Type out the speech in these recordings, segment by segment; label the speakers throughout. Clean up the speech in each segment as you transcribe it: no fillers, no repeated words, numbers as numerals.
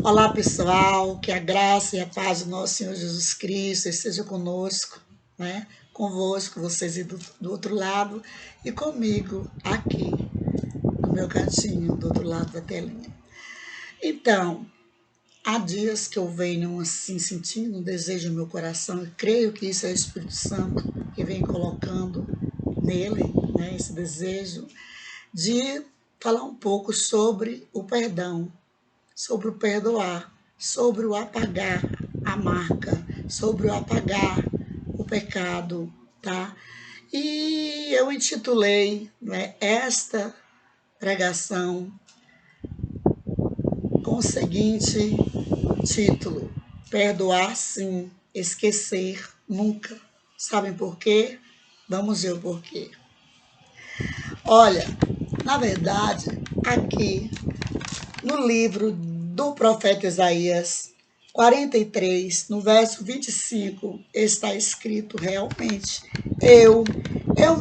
Speaker 1: Olá, pessoal, que a graça e a paz do nosso Senhor Jesus Cristo esteja conosco, né? Convosco, vocês do outro lado e comigo aqui no meu cantinho, do outro lado da telinha. Então, há dias que eu venho assim sentindo um desejo no meu coração e creio que isso é o Espírito Santo que vem colocando nele, né, esse desejo de falar um pouco sobre o perdão, sobre o perdoar, sobre o apagar a marca, sobre o apagar o pecado, tá? E eu intitulei, né, esta pregação com o seguinte título: Perdoar sim, esquecer nunca. Sabem por quê? Vamos ver o porquê. Olha, na verdade, aqui no livro do profeta Isaías 43, no verso 25, está escrito realmente: Eu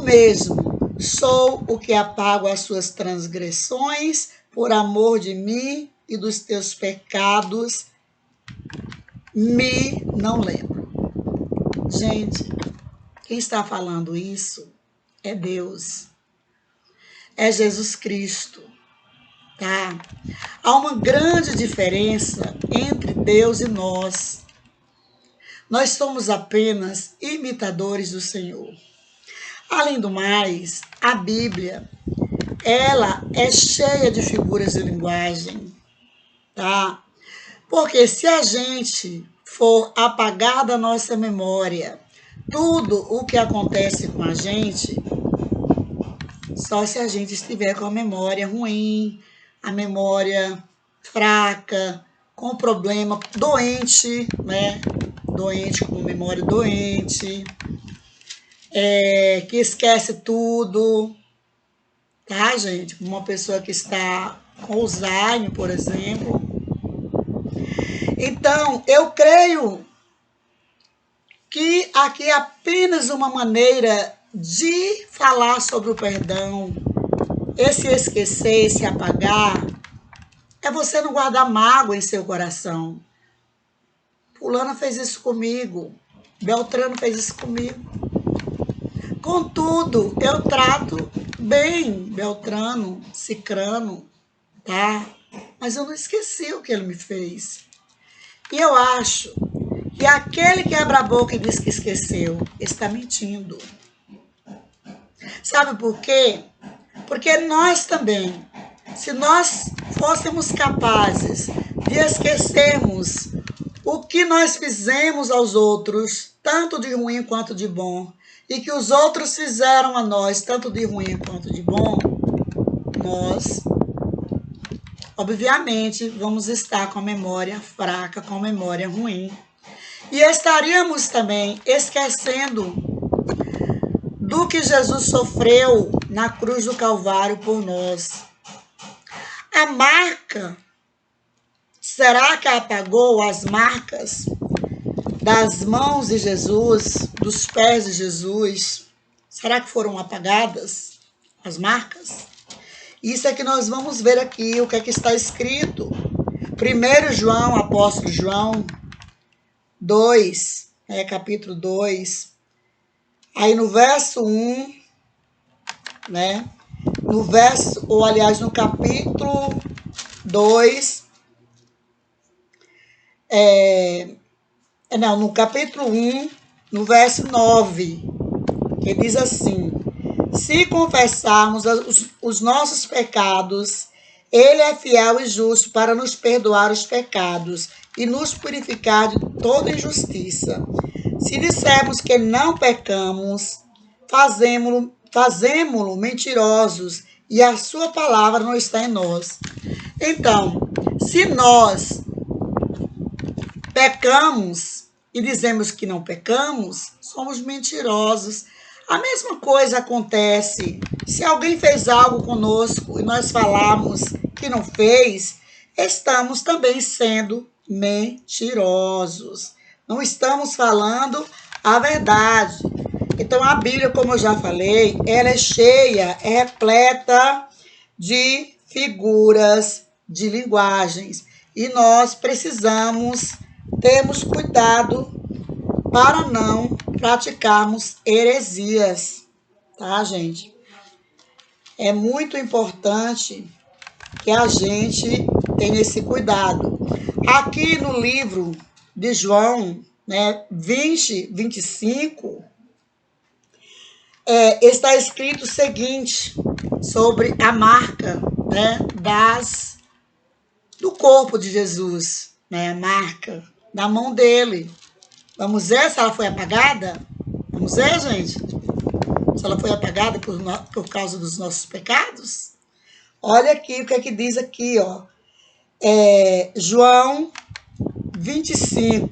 Speaker 1: mesmo, sou o que apago as suas transgressões por amor de mim e dos teus pecados, me não lembro. Gente, quem está falando isso é Deus, é Jesus Cristo. Tá? Há uma grande diferença entre Deus e nós. Nós somos apenas imitadores do Senhor. Além do mais, a Bíblia, ela é cheia de figuras de linguagem, tá? Porque se a gente for apagar da nossa memória tudo o que acontece com a gente, só se a gente estiver com a memória ruim, a memória fraca, com problema, doente, né? Doente, com memória doente, que esquece tudo, tá, gente? Uma pessoa que está com Alzheimer, por exemplo. Então, eu creio que aqui é apenas uma maneira de falar sobre o perdão. Esse esquecer, esse apagar, é você não guardar mágoa em seu coração. Fulana fez isso comigo, Beltrano fez isso comigo. Contudo, eu trato bem Beltrano, Cicrano, tá? Mas eu não esqueci o que ele me fez. E eu acho que aquele que abre a boca e diz que esqueceu, está mentindo. Sabe por quê? Porque nós também, se nós fôssemos capazes de esquecermos o que nós fizemos aos outros, tanto de ruim quanto de bom, e que os outros fizeram a nós, tanto de ruim quanto de bom, nós, obviamente, vamos estar com a memória fraca, com a memória ruim. E estaríamos também esquecendo do que Jesus sofreu na cruz do Calvário por nós. A marca, será que apagou as marcas das mãos de Jesus, dos pés de Jesus? Será que foram apagadas as marcas? Isso é que nós vamos ver aqui, o que é que está escrito. 1 João, apóstolo João 2, capítulo 2, aí no verso 1, né? No verso, ou aliás, no capítulo 2, no capítulo 1, no verso 9, que diz assim: se confessarmos os nossos pecados, ele é fiel e justo para nos perdoar os pecados e nos purificar de toda injustiça. Se dissermos que não pecamos, fazemo-lo mentirosos e a sua palavra não está em nós. Então, se nós pecamos e dizemos que não pecamos, somos mentirosos. A mesma coisa acontece se alguém fez algo conosco e nós falamos que não fez, estamos também sendo mentirosos. Não estamos falando a verdade. Então a Bíblia, como eu já falei, ela é cheia, é repleta de figuras, de linguagens. E nós precisamos termos cuidado para não praticarmos heresias, tá, gente? É muito importante que a gente tenha esse cuidado. Aqui no livro de João, né, 20, 25, está escrito o seguinte sobre a marca, né, do corpo de Jesus, né, a marca da mão dele. Vamos ver se ela foi apagada? Vamos ver, gente? Se ela foi apagada por causa dos nossos pecados? Olha aqui o que é que diz aqui, ó. João 25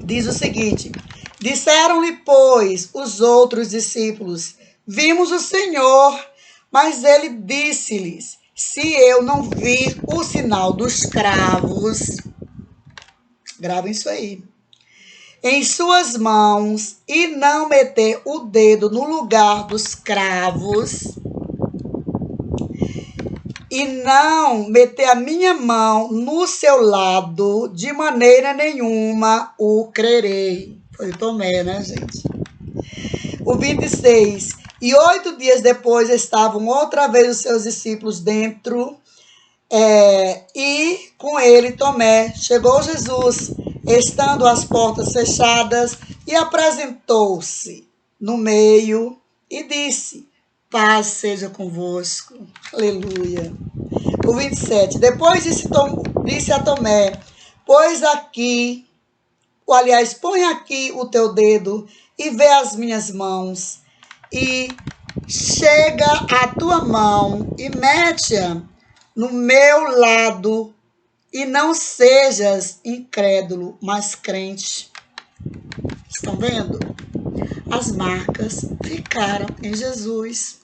Speaker 1: diz o seguinte: disseram-lhe, pois, os outros discípulos: vimos o Senhor. Mas ele disse-lhes: se eu não vir o sinal dos cravos, gravem isso aí, em suas mãos, e não meter o dedo no lugar dos cravos, e não meter a minha mão no seu lado, de maneira nenhuma o crerei. Foi Tomé, né, gente? O 26. E 8 dias depois estavam outra vez os seus discípulos dentro, e com ele Tomé. Chegou Jesus, estando as portas fechadas, e apresentou-se no meio e disse: paz seja convosco. Aleluia. O 27. Depois disse a Tomé: põe aqui o teu dedo e vê as minhas mãos, e chega a tua mão e mete-a no meu lado, e não sejas incrédulo, mas crente. Estão vendo? As marcas ficaram em Jesus.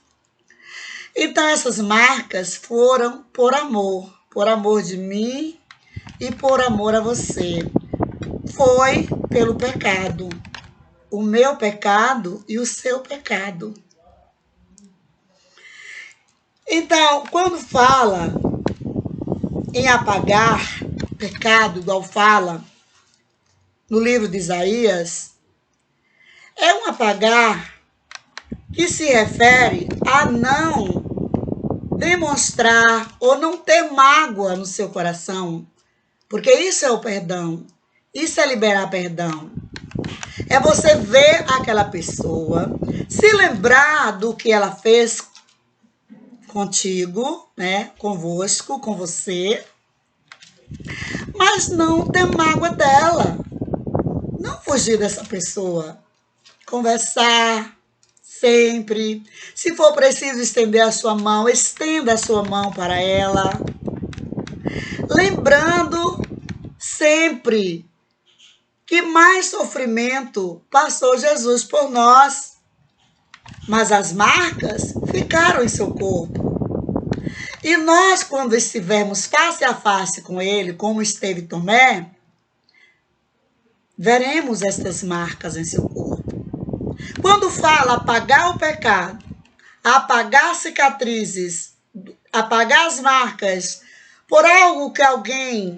Speaker 1: Então, essas marcas foram por amor de mim e por amor a você. Foi pelo pecado, o meu pecado e o seu pecado. Então, quando fala em apagar pecado, igual fala no livro de Isaías, é um apagar que se refere a não demonstrar ou não ter mágoa no seu coração, porque isso é o perdão, isso é liberar perdão. É você ver aquela pessoa, se lembrar do que ela fez contigo, né, convosco, com você, mas não ter mágoa dela, não fugir dessa pessoa, conversar sempre. Se for preciso estender a sua mão, estenda a sua mão para ela, lembrando sempre que mais sofrimento passou Jesus por nós, mas as marcas ficaram em seu corpo. E nós, quando estivermos face a face com ele, como esteve Tomé, veremos estas marcas em seu corpo. Quando fala apagar o pecado, apagar cicatrizes, apagar as marcas por algo que alguém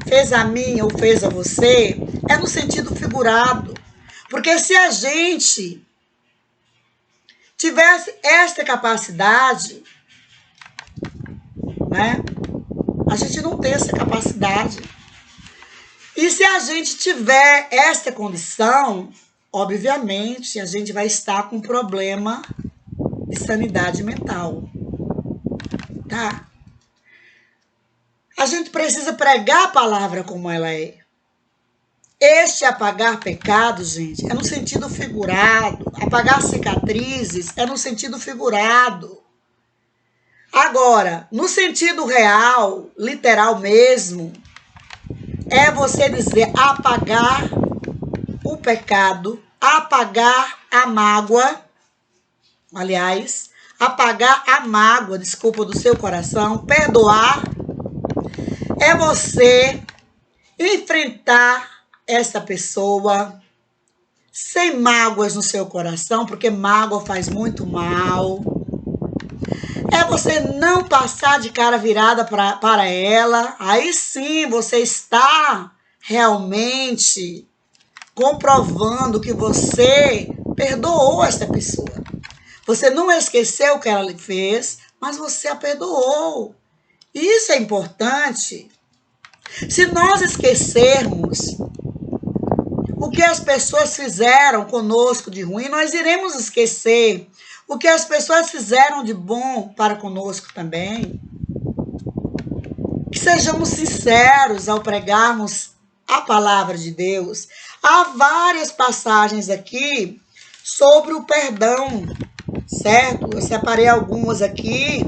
Speaker 1: fez a mim ou fez a você, é no sentido figurado. Porque se a gente tivesse esta capacidade, né? A gente não tem essa capacidade. E se a gente tiver esta condição, obviamente, a gente vai estar com problema de sanidade mental, tá? A gente precisa pregar a palavra como ela é. Este apagar pecados, gente, é no sentido figurado. Apagar cicatrizes é no sentido figurado. Agora, no sentido real, literal mesmo, é você dizer apagar o pecado, apagar a mágoa, aliás, apagar a mágoa, desculpa, do seu coração, perdoar, é você enfrentar essa pessoa sem mágoas no seu coração, porque mágoa faz muito mal. É você não passar de cara virada para ela, aí sim você está realmente comprovando que você perdoou essa pessoa. Você não esqueceu o que ela lhe fez, mas você a perdoou. Isso é importante. Se nós esquecermos o que as pessoas fizeram conosco de ruim, nós iremos esquecer o que as pessoas fizeram de bom para conosco também. Que sejamos sinceros ao pregarmos a palavra de Deus. Há várias passagens aqui sobre o perdão, certo? Eu separei algumas aqui.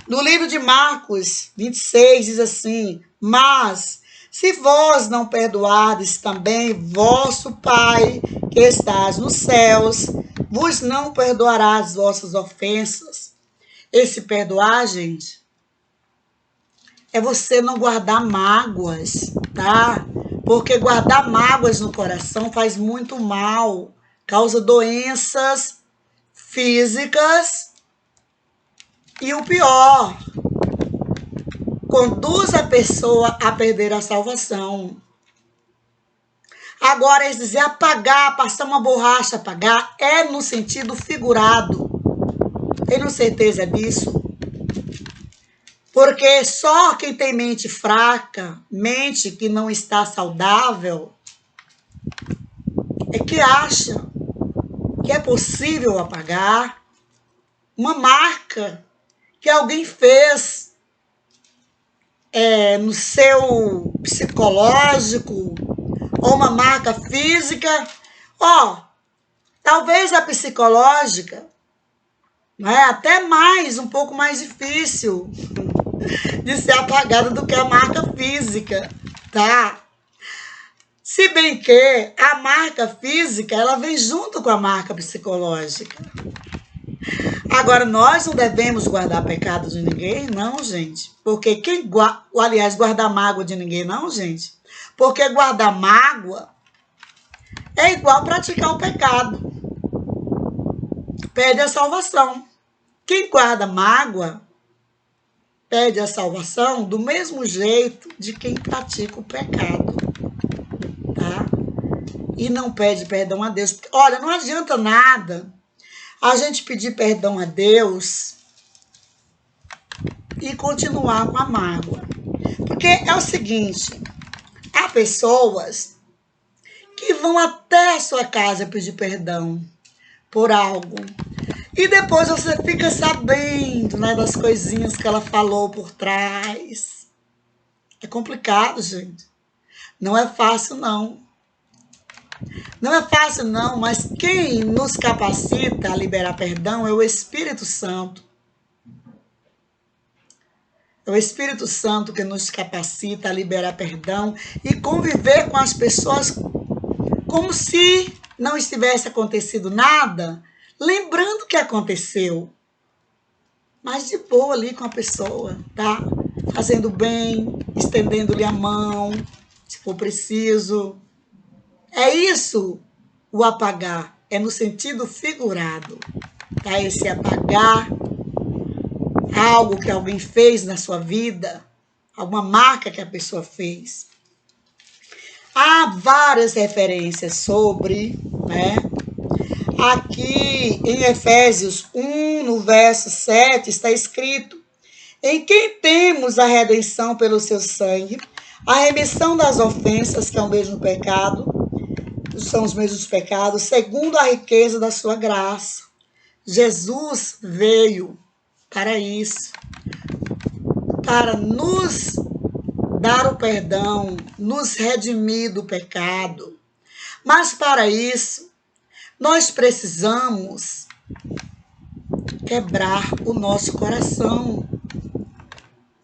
Speaker 1: No livro de Marcos 26 diz assim: mas se vós não perdoardes, também vosso Pai que estás nos céus vos não perdoará as vossas ofensas. Esse perdoar, gente, é você não guardar mágoas, tá? Porque guardar mágoas no coração faz muito mal, causa doenças físicas e o pior, conduz a pessoa a perder a salvação. Agora, eles dizer apagar, passar uma borracha, apagar, é no sentido figurado. Tenho certeza disso. Porque só quem tem mente fraca, mente que não está saudável, é que acha que é possível apagar uma marca que alguém fez no seu psicológico, ou uma marca física. Talvez a psicológica é até um pouco mais difícil de ser apagada do que a marca física, tá? Se bem que a marca física, ela vem junto com a marca psicológica. Agora, nós não devemos guardar pecado de ninguém, não, gente. Porque guardar mágoa de ninguém, não, gente. Porque guardar mágoa é igual praticar o pecado. Perde a salvação. Quem guarda mágoa perde a salvação do mesmo jeito de quem pratica o pecado, tá? E não pede perdão a Deus. Olha, não adianta nada a gente pedir perdão a Deus e continuar com a mágoa. Porque é o seguinte, há pessoas que vão até a sua casa pedir perdão por algo. E depois você fica sabendo, né, das coisinhas que ela falou por trás. É complicado, gente. Não é fácil, não. Não é fácil, não, mas quem nos capacita a liberar perdão é o Espírito Santo. É o Espírito Santo que nos capacita a liberar perdão e conviver com as pessoas como se não estivesse acontecido nada, lembrando o que aconteceu, mas de boa ali com a pessoa, tá? Fazendo bem, estendendo-lhe a mão, se for preciso. É isso o apagar, é no sentido figurado, tá? Esse apagar algo que alguém fez na sua vida, alguma marca que a pessoa fez. Há várias referências sobre, né? Aqui em Efésios 1, no verso 7, está escrito: em quem temos a redenção pelo seu sangue, a remissão das ofensas, que é o mesmo pecado, são os mesmos pecados, segundo a riqueza da sua graça. Jesus veio para isso, para nos dar o perdão, nos redimir do pecado. Mas para isso, nós precisamos quebrar o nosso coração,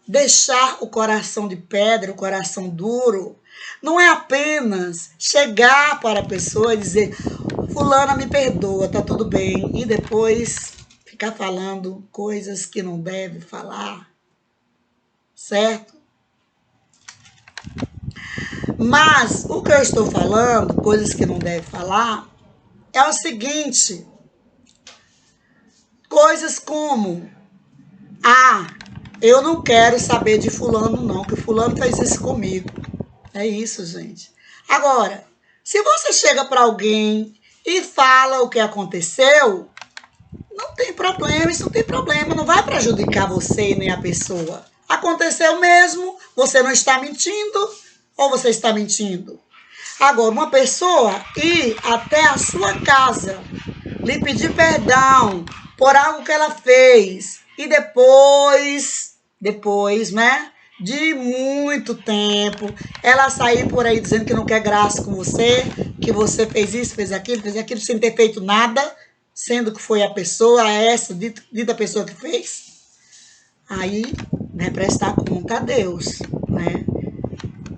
Speaker 1: deixar o coração de pedra, o coração duro. Não é apenas chegar para a pessoa e dizer: fulana, me perdoa, tá tudo bem, e depois ficar falando coisas que não deve falar, certo? Mas o que eu estou falando, coisas que não deve falar, é o seguinte: coisas como Ah, eu não quero saber de fulano não, que fulano fez isso comigo. É isso, gente. Agora, se você chega para alguém e fala o que aconteceu, não tem problema, isso não tem problema, não vai prejudicar você nem a pessoa. Aconteceu mesmo, você não está mentindo ou você está mentindo? Agora, uma pessoa ir até a sua casa, lhe pedir perdão por algo que ela fez e depois, né, de muito tempo, ela sair por aí dizendo que não quer graça com você, que você fez isso, fez aquilo, sem ter feito nada, sendo que foi a pessoa, essa dita pessoa que fez, aí vai prestar conta a Deus, né?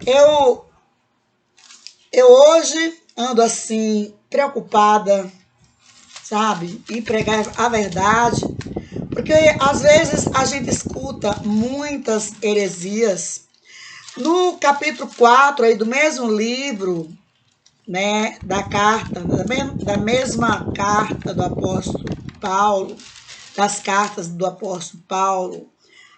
Speaker 1: Eu hoje ando assim, preocupada, sabe, em pregar a verdade, porque às vezes a gente escuta muitas heresias. No capítulo 4 aí do mesmo livro, né, da mesma carta do apóstolo Paulo, das cartas do apóstolo Paulo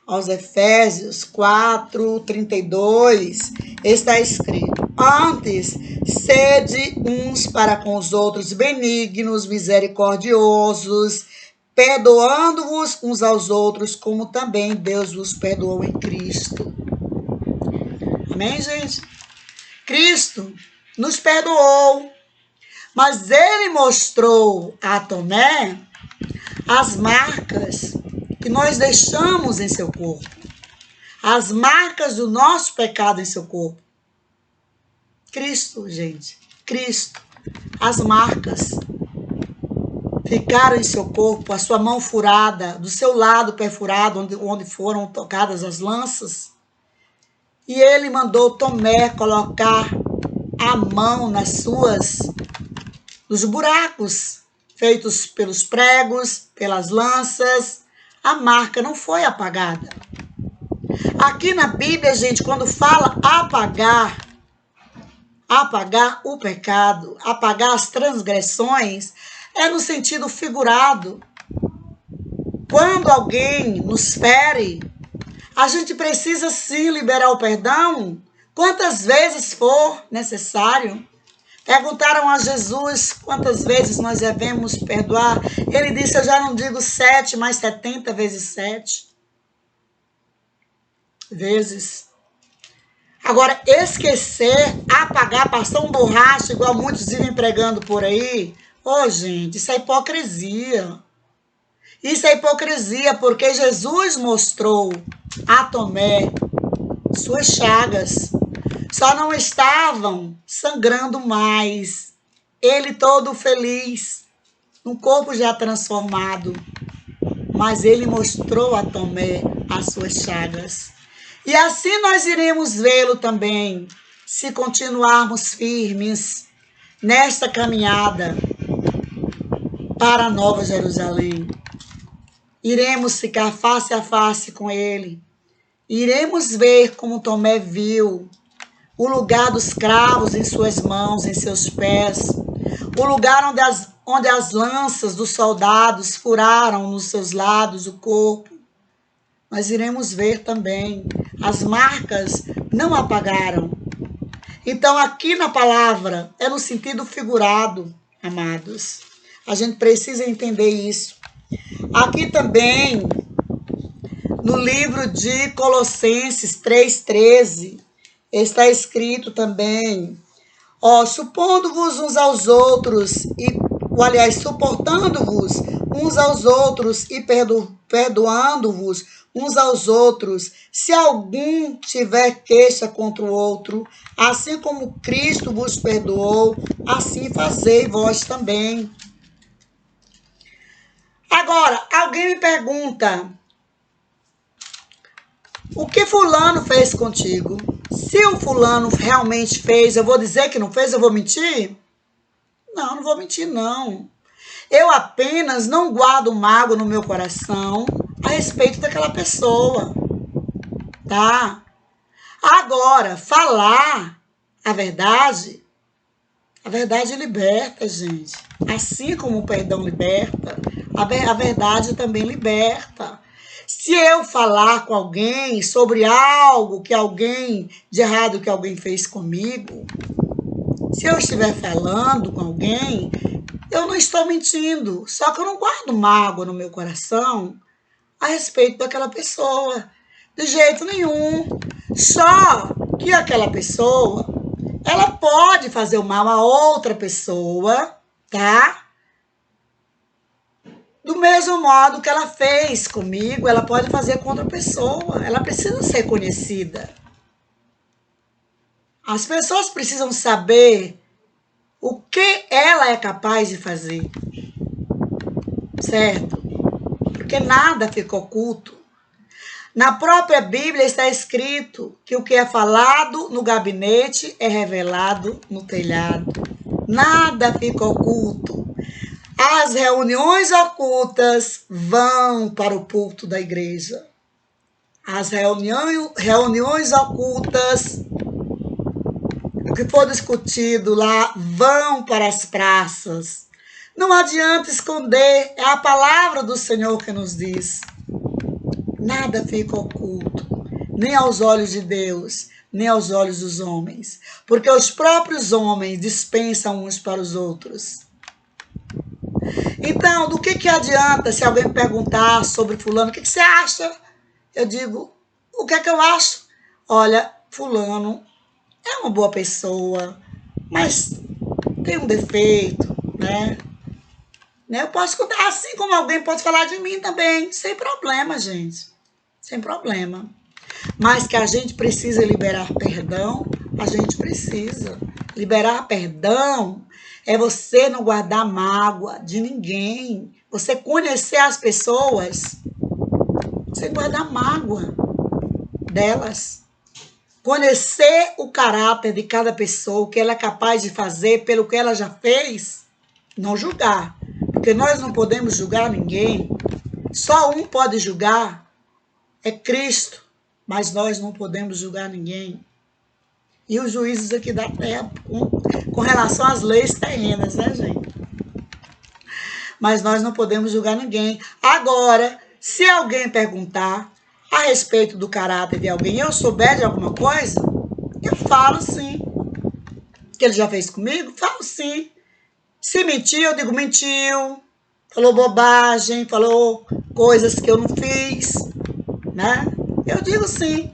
Speaker 1: aos Efésios 4:32, está escrito: antes, sede uns para com os outros benignos, misericordiosos, perdoando-vos uns aos outros, como também Deus vos perdoou em Cristo. Amém, gente? Cristo nos perdoou, mas ele mostrou a Tomé as marcas que nós deixamos em seu corpo, as marcas do nosso pecado em seu corpo. Cristo, gente, Cristo, as marcas ficaram em seu corpo, a sua mão furada, do seu lado perfurado, onde foram tocadas as lanças. E ele mandou Tomé colocar a mão nos buracos feitos pelos pregos, pelas lanças. A marca não foi apagada. Aqui na Bíblia, gente, quando fala apagar o pecado, apagar as transgressões, é no sentido figurado. Quando alguém nos fere, a gente precisa sim liberar o perdão, quantas vezes for necessário. Perguntaram a Jesus quantas vezes nós devemos perdoar. Ele disse: eu já não digo 7, mas 70 vezes 7 vezes. Agora, esquecer, apagar, passar um borracho, igual muitos vivem pregando por aí. Ô, gente, isso é hipocrisia. Isso é hipocrisia, porque Jesus mostrou a Tomé suas chagas. Só não estavam sangrando mais. Ele todo feliz, um corpo já transformado. Mas ele mostrou a Tomé as suas chagas. E assim nós iremos vê-lo também, se continuarmos firmes nesta caminhada para a Nova Jerusalém. Iremos ficar face a face com ele. Iremos ver como Tomé viu o lugar dos cravos em suas mãos, em seus pés, o lugar onde as lanças dos soldados furaram nos seus lados o corpo. Nós iremos ver também, as marcas não apagaram. Então, aqui na palavra, é no sentido figurado, amados. A gente precisa entender isso. Aqui também, no livro de Colossenses 3:13, está escrito também, supondo-vos uns aos outros, suportando-vos uns aos outros e perdoando-vos uns aos outros, se algum tiver queixa contra o outro, assim como Cristo vos perdoou, assim fazei vós também. Agora, alguém me pergunta: o que fulano fez contigo? Se o fulano realmente fez, eu vou dizer que não fez, eu vou mentir? Não, não vou mentir, não. Eu apenas não guardo mágoa no meu coração a respeito daquela pessoa, tá? Agora, falar a verdade liberta, gente. Assim como o perdão liberta, a verdade também liberta. Se eu falar com alguém sobre algo que alguém de errado que alguém fez comigo, se eu estiver falando com alguém, eu não estou mentindo. Só que eu não guardo mágoa no meu coração a respeito daquela pessoa. De jeito nenhum. Só que aquela pessoa, ela pode fazer o mal a outra pessoa, tá? Do mesmo modo que ela fez comigo, ela pode fazer com outra pessoa. Ela precisa ser conhecida. As pessoas precisam saber o que ela é capaz de fazer. Certo? Porque nada fica oculto. Na própria Bíblia está escrito que o que é falado no gabinete é revelado no telhado. Nada fica oculto. As reuniões ocultas vão para o púlpito da igreja. As reuniões ocultas, o que for discutido lá, vão para as praças. Não adianta esconder, é a palavra do Senhor que nos diz. Nada fica oculto, nem aos olhos de Deus, nem aos olhos dos homens, porque os próprios homens dispensam uns para os outros. Então, do que adianta se alguém perguntar sobre fulano, o que você acha? Eu digo, o que é que eu acho? Olha, fulano é uma boa pessoa, mas tem um defeito, né? Eu posso contar, assim como alguém pode falar de mim também, sem problema, gente. Sem problema. Mas que a gente precisa liberar perdão, a gente precisa. Liberar perdão é você não guardar mágoa de ninguém. Você conhecer as pessoas sem guardar mágoa delas. Conhecer o caráter de cada pessoa, o que ela é capaz de fazer pelo que ela já fez. Não julgar. Porque nós não podemos julgar ninguém. Só um pode julgar. É Cristo, mas nós não podemos julgar ninguém. E os juízes aqui da terra, com relação às leis terrenas, né, gente? Mas nós não podemos julgar ninguém. Agora, se alguém perguntar a respeito do caráter de alguém, eu souber de alguma coisa, eu falo sim. Que ele já fez comigo? Falo sim. Se mentiu, eu digo mentiu. Falou bobagem, falou coisas que eu não fiz, né? Eu digo sim.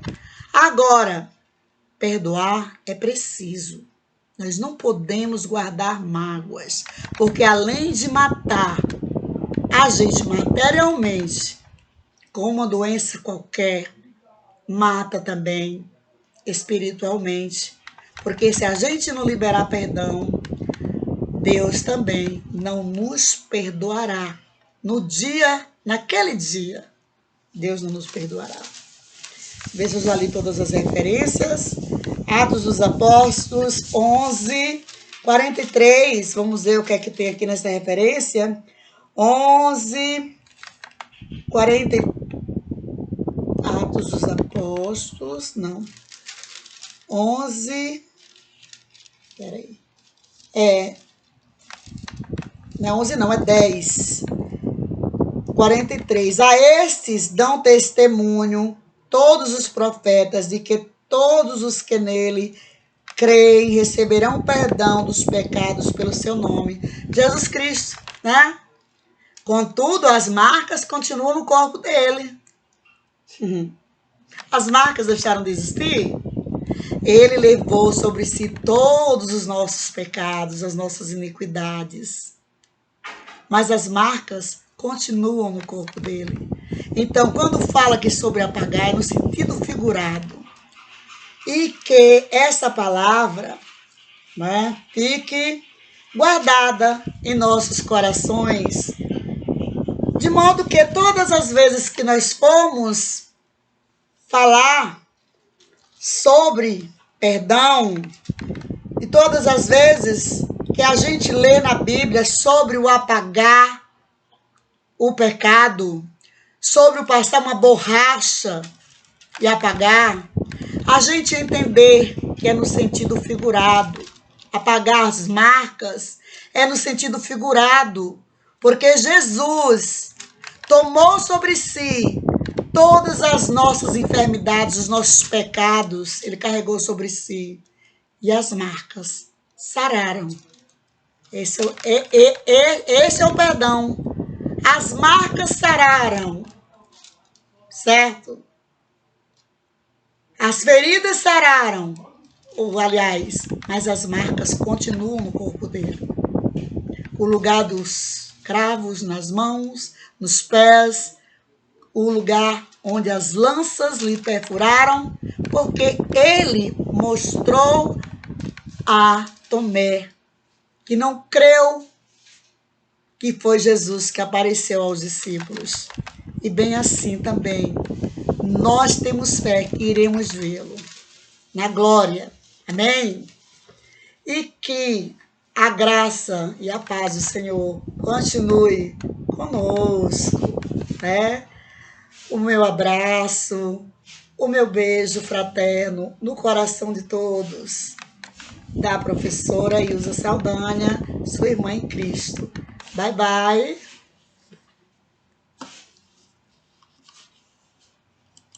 Speaker 1: Agora, perdoar é preciso. Nós não podemos guardar mágoas, porque além de matar a gente materialmente, com uma doença qualquer, mata também espiritualmente. Porque se a gente não liberar perdão, Deus também não nos perdoará. Naquele dia, Deus não nos perdoará. Veja, eu já li todas as referências. Atos dos Apóstolos 11, 43. Vamos ver o que é que tem aqui nessa referência. 11, 40. Atos dos Apóstolos, não. 11. Peraí. Não é 11, não, é 10. 43. A estes dão testemunho todos os profetas de que todos os que nele creem receberão perdão dos pecados pelo seu nome. Jesus Cristo, né? Contudo, as marcas continuam no corpo dele. As marcas deixaram de existir? Ele levou sobre si todos os nossos pecados, as nossas iniquidades. Mas as marcas continuam no corpo dele. Então, quando fala aqui sobre apagar, é no sentido figurado. E que essa palavra, né, fique guardada em nossos corações, de modo que todas as vezes que nós formos falar sobre perdão, e todas as vezes que a gente lê na Bíblia sobre o apagar o pecado, sobre o passar uma borracha e apagar, a gente entender que é no sentido figurado. Apagar as marcas é no sentido figurado, porque Jesus tomou sobre si todas as nossas enfermidades, os nossos pecados, ele carregou sobre si. E as marcas sararam. Esse é o perdão. As marcas sararam. Certo? As feridas sararam. Ou, aliás, mas as marcas continuam no corpo dele. O lugar dos cravos nas mãos, nos pés, o lugar onde as lanças lhe perfuraram, porque ele mostrou a Tomé, que não creu que foi Jesus que apareceu aos discípulos. E bem assim também, nós temos fé que iremos vê-lo na glória. Amém? E que a graça e a paz do Senhor continue conosco, né? O meu abraço, o meu beijo fraterno no coração de todos, da professora Ilza Saldanha, sua irmã em Cristo. Bye, bye.